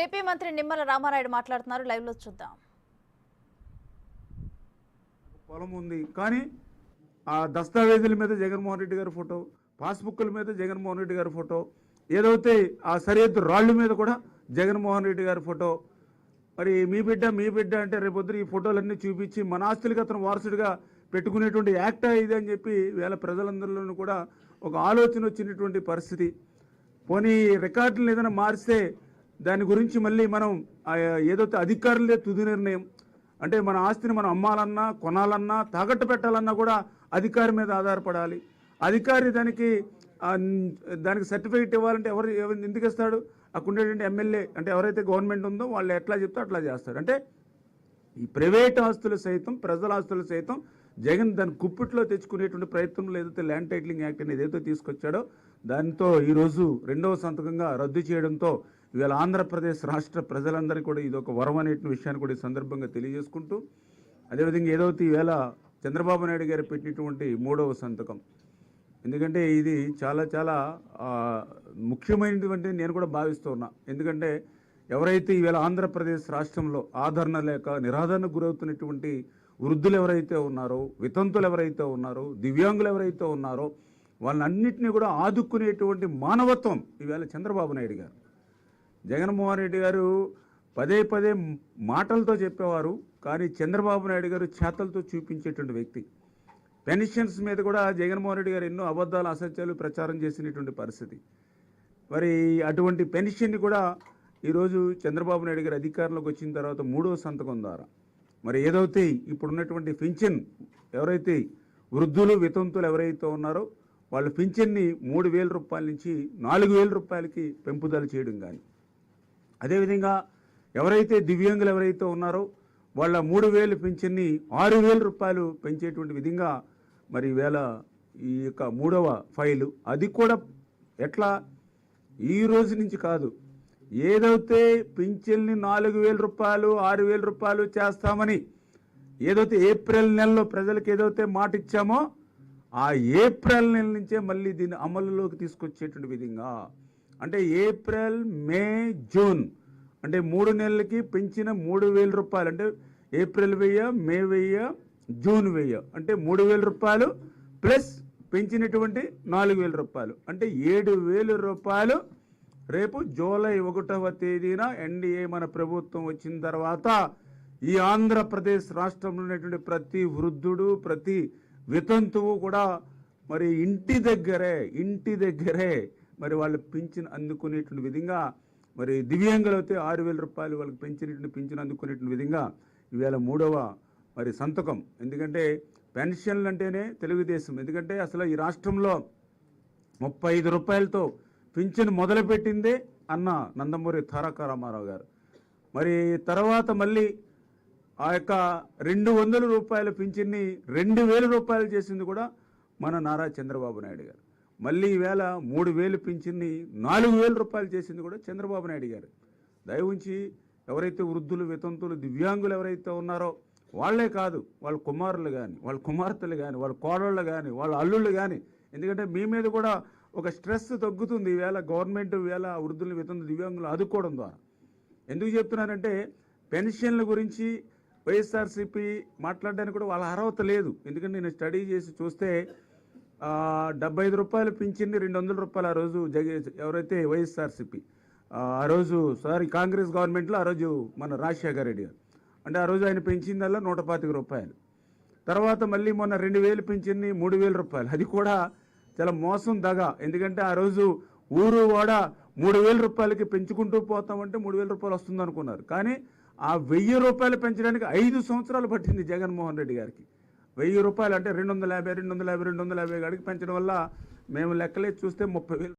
AP మంత్రి నిమ్మల రామానాయుడు మాట్లాడుతున్నారు. Live లో చూద్దాం. పొలం ఉంది కానీ ఆ దస్తావేజుల మీద జగన్మోహన్ రెడ్డి గారి ఫోటో, పాస్బుక్ల మీద జగన్మోహన్ రెడ్డి గారి ఫోటో, ఏదైతే ఆ సరిహద్దు రాళ్ల మీద కూడా జగన్మోహన్ రెడ్డి గారి ఫోటో. మరి మీ బిడ్డ అంటే రేపొద్దు ఈ ఫోటోలన్నీ చూపించి మన ఆస్తులకి అతను వారసుడిగా పెట్టుకునేటువంటి యాక్టా ఇది అని చెప్పి వేళ ప్రజలందరిలోనూ కూడా ఒక ఆలోచన వచ్చినటువంటి పరిస్థితి. పోనీ రికార్డులను ఏదైనా మారిస్తే దాని గురించి మళ్ళీ మనం ఏదైతే అధికారులే తుది నిర్ణయం అంటే మన ఆస్తిని మనం అమ్మాలన్నా కొనాలన్నా తాకట్టు పెట్టాలన్నా కూడా అధికారి మీద ఆధారపడాలి. అధికారి దానికి సర్టిఫికేట్ ఇవ్వాలంటే ఎవరు ఎందుకు ఇస్తాడు? అక్కడ ఉండేటువంటి ఎమ్మెల్యే అంటే ఎవరైతే గవర్నమెంట్ ఉందో వాళ్ళు ఎట్లా చెప్తే అట్లా చేస్తారు. అంటే ఈ ప్రైవేట్ ఆస్తులు సైతం ప్రజల ఆస్తులు సైతం జగన్ దాని కుప్పిట్లో తెచ్చుకునేటువంటి ప్రయత్నంలో ఏదైతే ల్యాండ్ టైటిలింగ్ యాక్ట్ అనేది ఏదైతే తీసుకొచ్చాడో దాంతో ఈరోజు రెండవ సంతకంగా రద్దు చేయడంతో ఇవాళ ఆంధ్రప్రదేశ్ రాష్ట్ర ప్రజలందరికీ కూడా ఇది ఒక వరం అనే విషయాన్ని కూడా ఈ సందర్భంగా తెలియజేసుకుంటూ, అదేవిధంగా ఏదైతే ఈవేళ చంద్రబాబు నాయుడు గారు పెట్టినటువంటి 3వ సంతకం, ఎందుకంటే ఇది చాలా చాలా ముఖ్యమైనటువంటి నేను కూడా భావిస్తూ ఉన్నా. ఎందుకంటే ఎవరైతే ఈవేళ ఆంధ్రప్రదేశ్ రాష్ట్రంలో ఆదరణ లేక నిరాదరణకు గురవుతున్నటువంటి వృద్ధులు ఎవరైతే ఉన్నారో, వితంతులు ఎవరైతే ఉన్నారో, దివ్యాంగులు ఎవరైతే ఉన్నారో వాళ్ళన్నింటినీ కూడా ఆదుకునేటువంటి మానవత్వం ఈవేళ చంద్రబాబు నాయుడు గారు, జగన్మోహన్ రెడ్డి గారు పదే మాటలతో చెప్పేవారు, కానీ చంద్రబాబు నాయుడు గారు చేతలతో చూపించేటువంటి వ్యక్తి. పెన్షన్స్ మీద కూడా జగన్మోహన్ రెడ్డి గారు ఎన్నో అబద్ధాలు అసత్యాలు ప్రచారం చేసినటువంటి పరిస్థితి. మరి అటువంటి పెన్షన్ని కూడా ఈరోజు చంద్రబాబు నాయుడు గారు అధికారంలోకి వచ్చిన తర్వాత 3వ సంతకం ద్వారా మరి ఏదైతే ఇప్పుడున్నటువంటి పింఛన్ ఎవరైతే వృద్ధులు వితంతులు ఎవరైతే ఉన్నారో వాళ్ళ పింఛన్ని 3,000 రూపాయల నుంచి 4,000 రూపాయలకి పెంపుదల చేయడం కానీ, అదేవిధంగా ఎవరైతే దివ్యాంగులు ఎవరైతే ఉన్నారో వాళ్ళ 3,000 పింఛన్ని 6,000 రూపాయలు పెంచేటువంటి విధంగా మరి ఈవేళ ఈ యొక్క 3వ ఫైలు అది కూడా ఎట్లా ఈ రోజు నుంచి కాదు, ఏదైతే పింఛన్ని 4,000 రూపాయలు 6,000 రూపాయలు చేస్తామని ఏదైతే ఏప్రిల్ నెలలో ప్రజలకు ఏదైతే మాట ఇచ్చామో ఆ ఏప్రిల్ నెల నుంచే మళ్ళీ దీన్ని అమలులోకి తీసుకొచ్చేటువంటి విధంగా, అంటే ఏప్రిల్ మే జూన్ అంటే 3 నెలలకి పెంచిన 3,000 రూపాయలు, అంటే ఏప్రిల్ 1000 మే 1000 జూన్ 1000 అంటే 3,000 రూపాయలు ప్లస్ పెంచినటువంటి 4,000 రూపాయలు అంటే 7,000 రూపాయలు రేపు జూలై 1వ తేదీన ఎన్డీఏ మన ప్రభుత్వం వచ్చిన తర్వాత ఈ ఆంధ్రప్రదేశ్ రాష్ట్రంలో ఉన్నటువంటి ప్రతి వృద్ధుడు ప్రతి వితంతువు కూడా మరి ఇంటి దగ్గరే మరి వాళ్ళు పింఛన్ అందుకునేటువంటి విధంగా, మరి దివ్యాంగులు అయితే 6,000 రూపాయలు వాళ్ళకి పెంచినటువంటి పింఛన్ అందుకునేటువంటి విధంగా ఈవేళ 3వ మరి సంతకం. ఎందుకంటే పెన్షన్లు అంటేనే తెలుగుదేశం, ఎందుకంటే అసలు ఈ రాష్ట్రంలో 35 రూపాయలతో పింఛన్ మొదలుపెట్టిందే అన్న నందమూరి తారక రామారావు గారు. మరి తర్వాత మళ్ళీ ఆ యొక్క 200 రూపాయల పింఛన్ని 2,000 రూపాయలు చేసింది కూడా మన నారా చంద్రబాబు నాయుడు గారు. మళ్ళీ ఈవేళ 3,000 పింఛన్ని 4,000 రూపాయలు చేసింది కూడా చంద్రబాబు నాయుడు గారు. దయ ఉంచి ఎవరైతే వృద్ధులు వితంతులు దివ్యాంగులు ఎవరైతే ఉన్నారో వాళ్లే కాదు, వాళ్ళ కుమారులు కానీ వాళ్ళ కుమార్తెలు కానీ వాళ్ళ కోడళ్ళు కానీ వాళ్ళ అల్లుళ్ళు కానీ, ఎందుకంటే మీ మీద కూడా ఒక స్ట్రెస్ తగ్గుతుంది ఈవేళ గవర్నమెంట్ ఈవేళ వృద్ధులు వితంతులు దివ్యాంగులు ఆదుకోవడం ద్వారా. ఎందుకు చెప్తున్నానంటే పెన్షన్ల గురించి వైఎస్ఆర్సీపీ మాట్లాడడానికి కూడా వాళ్ళ అర్హత లేదు. ఎందుకంటే నేను స్టడీ చేసి చూస్తే 75 రూపాయలు పింఛన్ని 200 రూపాయలు ఆ రోజు ఎవరైతే వైఎస్ఆర్సీపీ ఆ రోజు కాంగ్రెస్ గవర్నమెంట్లో ఆ రోజు మన రాజశేఖర రెడ్డి గారు అంటే ఆ రోజు ఆయన పెంచిందల్లా 125 రూపాయలు. తర్వాత మళ్ళీ మొన్న 2,000 పింఛన్ని 3,000 రూపాయలు, అది కూడా చాలా మోసం దగా. ఎందుకంటే ఆ రోజు ఊరు వాడ 3,000 రూపాయలకి పెంచుకుంటూ పోతామంటే 3,000 రూపాయలు వస్తుంది అనుకున్నారు, కానీ ఆ 1,000 రూపాయలు పెంచడానికి 5 సంవత్సరాలు పట్టింది జగన్మోహన్ రెడ్డి గారికి. 1,000 రూపాయలు అంటే 250 కాడికి పెంచడం వల్ల మేము లెక్కలే చూస్తే 30,000